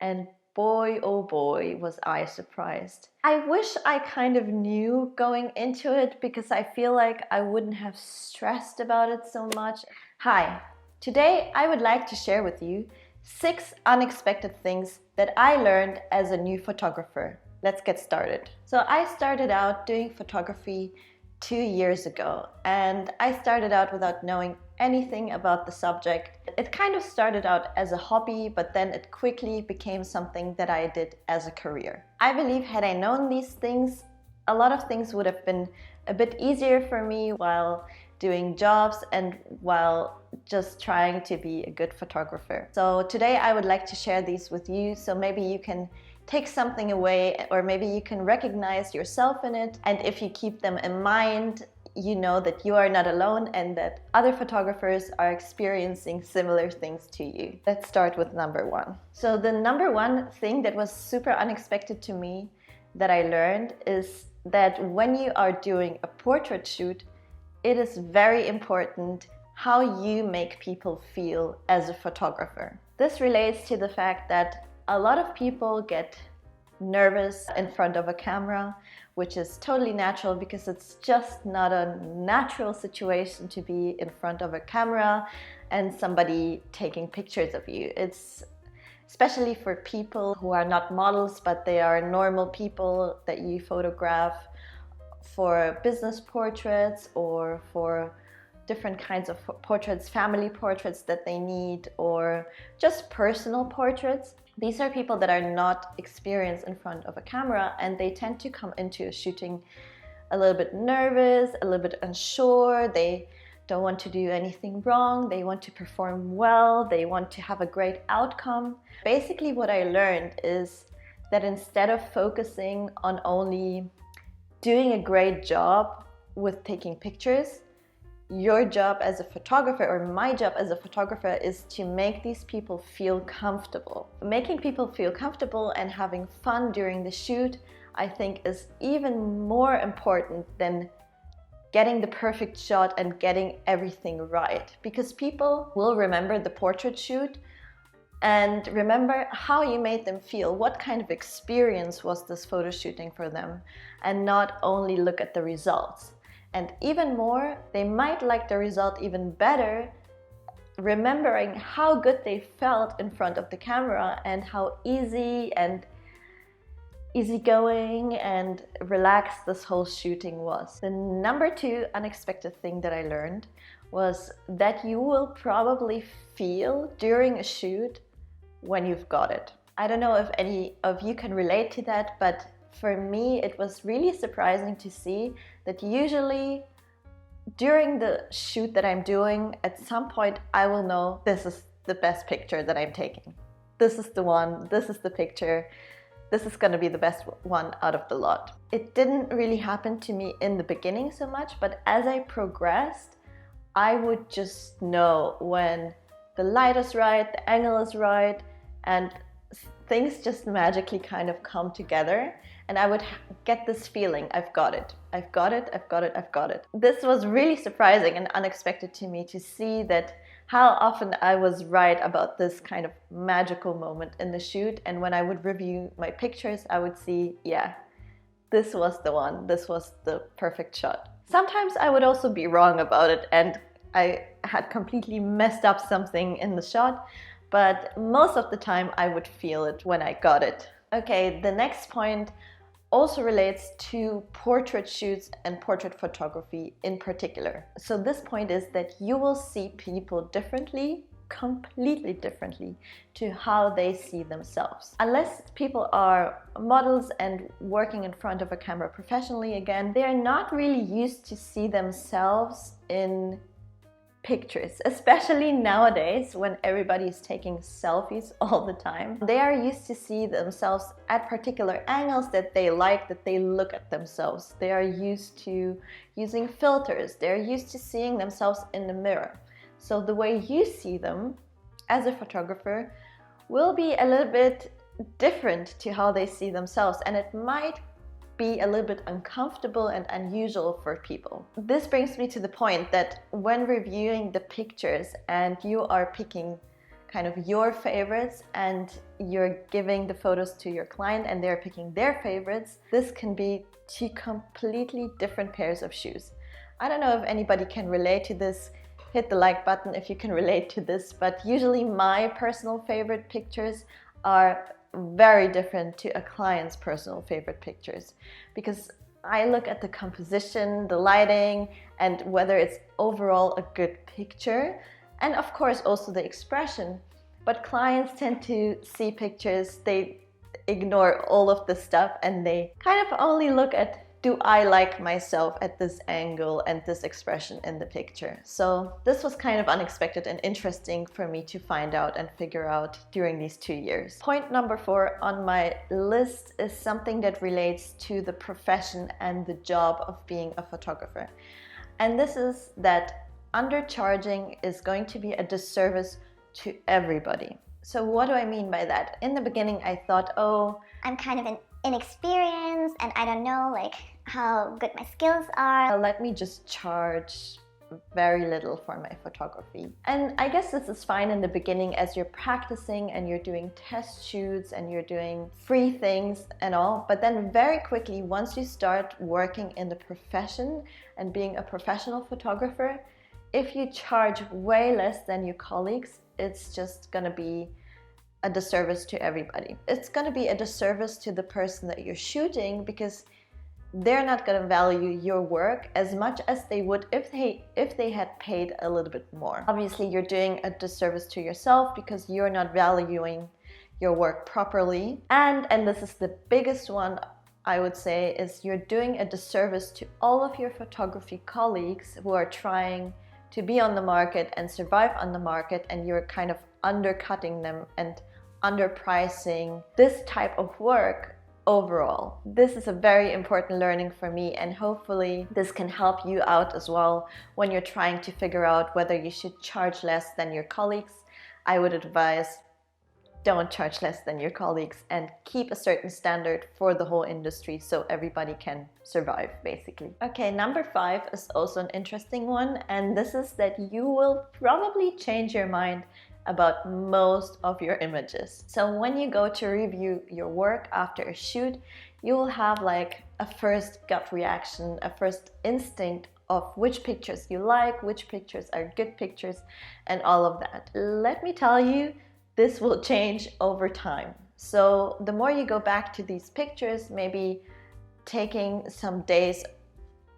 And boy, oh boy, was I surprised. I wish I kind of knew going into it because I feel like I wouldn't have stressed about it so much. Hi, today I would like to share with you 6 unexpected things that I learned as a new photographer. Let's get started. So I started out doing photography 2 years ago, and I started out without knowing anything about the subject. It kind of started out as a hobby, but then it quickly became something that I did as a career. I believe had I known these things, a lot of things would have been a bit easier for me while doing jobs and while just trying to be a good photographer. So today I would like to share these with you, so maybe you can take something away, or maybe you can recognize yourself in it. And if you keep them in mind, you know that you are not alone and that other photographers are experiencing similar things to you. Let's start with number 1. So the number 1 thing that was super unexpected to me that I learned is that when you are doing a portrait shoot, it is very important how you make people feel as a photographer. This relates to the fact that a lot of people get nervous in front of a camera, which is totally natural because it's just not a natural situation to be in front of a camera and somebody taking pictures of you. It's especially for people who are not models, but they are normal people that you photograph for business portraits or for different kinds of portraits, family portraits that they need, or just personal portraits. These are people that are not experienced in front of a camera, and they tend to come into a shooting a little bit nervous, a little bit unsure. They don't want to do anything wrong. They want to perform well. They want to have a great outcome. Basically, what I learned is that instead of focusing on only doing a great job with taking pictures, your job as a photographer, or my job as a photographer, is to make these people feel comfortable. Making people feel comfortable and having fun during the shoot, I think, is even more important than getting the perfect shot and getting everything right. Because people will remember the portrait shoot and remember how you made them feel, what kind of experience was this photo shooting for them, and not only look at the results. And even more, they might like the result even better, remembering how good they felt in front of the camera and how easygoing and relaxed this whole shooting was. The number 2 unexpected thing that I learned was that you will probably feel during a shoot when you've got it. I don't know if any of you can relate to that, but for me, it was really surprising to see that usually during the shoot that I'm doing, at some point I will know this is the best picture that I'm taking. This is the one, this is the picture, this is going to be the best one out of the lot. It didn't really happen to me in the beginning so much, but as I progressed, I would just know when the light is right, the angle is right, and things just magically kind of come together, and I would get this feeling, I've got it, I've got it, I've got it, I've got it. This was really surprising and unexpected to me, to see that how often I was right about this kind of magical moment in the shoot, and when I would review my pictures, I would see, yeah, this was the one, this was the perfect shot. Sometimes I would also be wrong about it and I had completely messed up something in the shot, but most of the time I would feel it when I got it. Okay, the next point also relates to portrait shoots and portrait photography in particular. So this point is that you will see people differently, completely differently to how they see themselves. Unless people are models and working in front of a camera professionally again, they are not really used to see themselves in pictures, especially nowadays when everybody is taking selfies all the time. They are used to see themselves at particular angles that they like, that they look at themselves. They are used to using filters. They're used to seeing themselves in the mirror. So the way you see them as a photographer will be a little bit different to how they see themselves, and it might be a little bit uncomfortable and unusual for people. This brings me to the point that when reviewing the pictures and you are picking kind of your favorites and you're giving the photos to your client and they're picking their favorites, this can be two completely different pairs of shoes. I don't know if anybody can relate to this. Hit the like button if you can relate to this, but usually my personal favorite pictures are very different to a client's personal favorite pictures, because I look at the composition, the lighting, and whether it's overall a good picture, and of course also the expression. But clients tend to see pictures, they ignore all of the stuff, and they kind of only look at, do I like myself at this angle and this expression in the picture? So this was kind of unexpected and interesting for me to find out and figure out during these 2 years. Point number 4 on my list is something that relates to the profession and the job of being a photographer. And this is that undercharging is going to be a disservice to everybody. So what do I mean by that? In the beginning I thought, oh, I'm kind of inexperienced and I don't know like how good my skills are. Let me just charge very little for my photography. And I guess this is fine in the beginning as you're practicing and you're doing test shoots and you're doing free things and all. But then very quickly, once you start working in the profession and being a professional photographer, if you charge way less than your colleagues, it's just gonna be a disservice to everybody. It's going to be a disservice to the person that you're shooting, because they're not going to value your work as much as they would if they had paid a little bit more. Obviously, you're doing a disservice to yourself because you're not valuing your work properly. And this is the biggest one, I would say, is you're doing a disservice to all of your photography colleagues who are trying to be on the market and survive on the market, and you're kind of undercutting them and underpricing this type of work overall. This is a very important learning for me, and hopefully this can help you out as well when you're trying to figure out whether you should charge less than your colleagues. I would advise, don't charge less than your colleagues and keep a certain standard for the whole industry so everybody can survive, basically. Okay, number 5 is also an interesting one, and this is that you will probably change your mind about most of your images. So when you go to review your work after a shoot, you will have like a first gut reaction, a first instinct of which pictures you like, which pictures are good pictures, and all of that. Let me tell you, this will change over time. So the more you go back to these pictures, maybe taking some days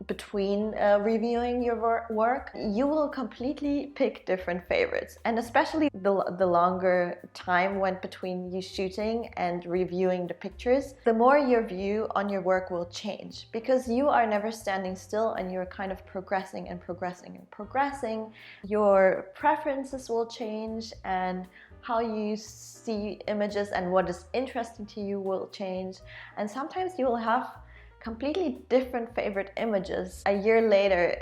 between reviewing your work, you will completely pick different favorites. And especially the longer time went between you shooting and reviewing the pictures, the more your view on your work will change, because you are never standing still and you're kind of progressing and progressing and progressing. Your preferences will change, and how you see images and what is interesting to you will change. And sometimes you will have completely different favorite images a year later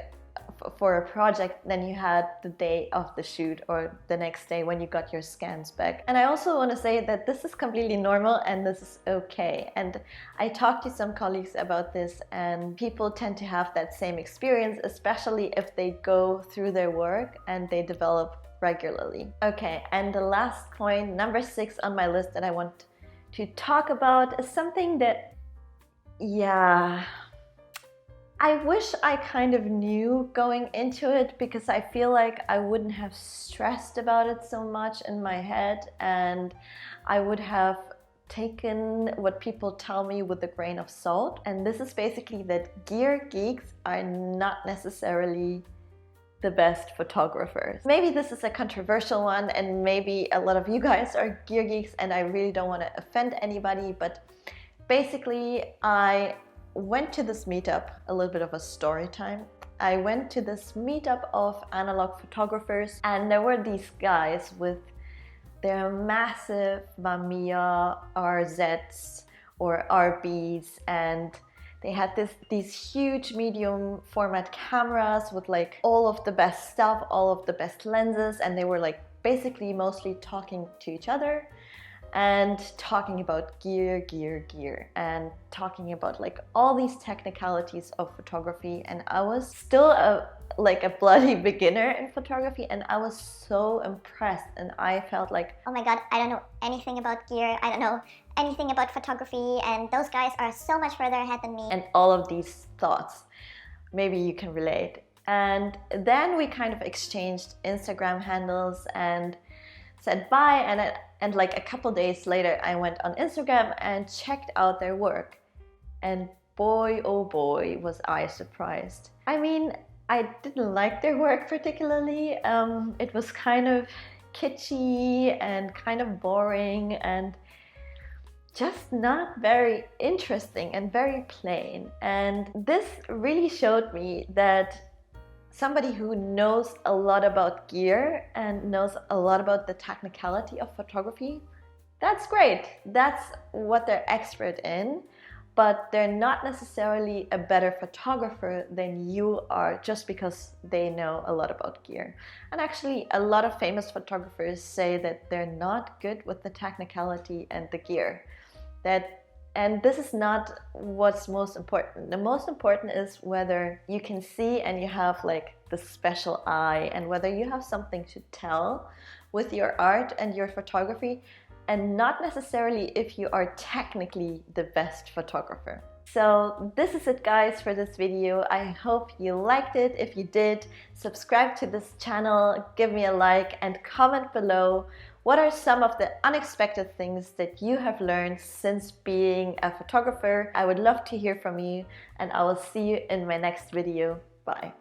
for a project than you had the day of the shoot or the next day when you got your scans back. And I also want to say that this is completely normal and this is okay. And I talked to some colleagues about this, and people tend to have that same experience, especially if they go through their work and they develop regularly. Okay, and the last point, number 6 on my list that I want to talk about, is something that, yeah, I wish I kind of knew going into it, because I feel like I wouldn't have stressed about it so much in my head, and I would have taken what people tell me with a grain of salt. And this is basically that gear geeks are not necessarily the best photographers. Maybe this is a controversial one, and maybe a lot of you guys are gear geeks, and I really don't want to offend anybody, but basically I went to this meetup, a little bit of a story time. I went to this meetup of analog photographers, and there were these guys with their massive Mamiya RZs or RBs, and they had these huge medium format cameras with like all of the best stuff, all of the best lenses, and they were like basically mostly talking to each other. and talking about gear, and talking about like all these technicalities of photography. And I was still a bloody beginner in photography, and I was so impressed, and I felt like, oh my god, I don't know anything about gear, I don't know anything about photography, and those guys are so much further ahead than me. And all of these thoughts, maybe you can relate. And then we kind of exchanged Instagram handles and said bye, and like a couple days later I went on Instagram and checked out their work, and boy oh boy was I surprised. I mean, I didn't like their work particularly. It was kind of kitschy and kind of boring and just not very interesting and very plain. And this really showed me that somebody who knows a lot about gear and knows a lot about the technicality of photography, that's great. That's what they're expert in, but they're not necessarily a better photographer than you are just because they know a lot about gear. And actually, a lot of famous photographers say that they're not good with the technicality and the gear. And this is not what's most important. The most important is whether you can see and you have like the special eye, and whether you have something to tell with your art and your photography, and not necessarily if you are technically the best photographer. So this is it, guys, for this video. I hope you liked it. If you did, subscribe to this channel, give me a like, and comment below what are some of the unexpected things that you have learned since being a photographer. I would love to hear from you, and I will see you in my next video. Bye.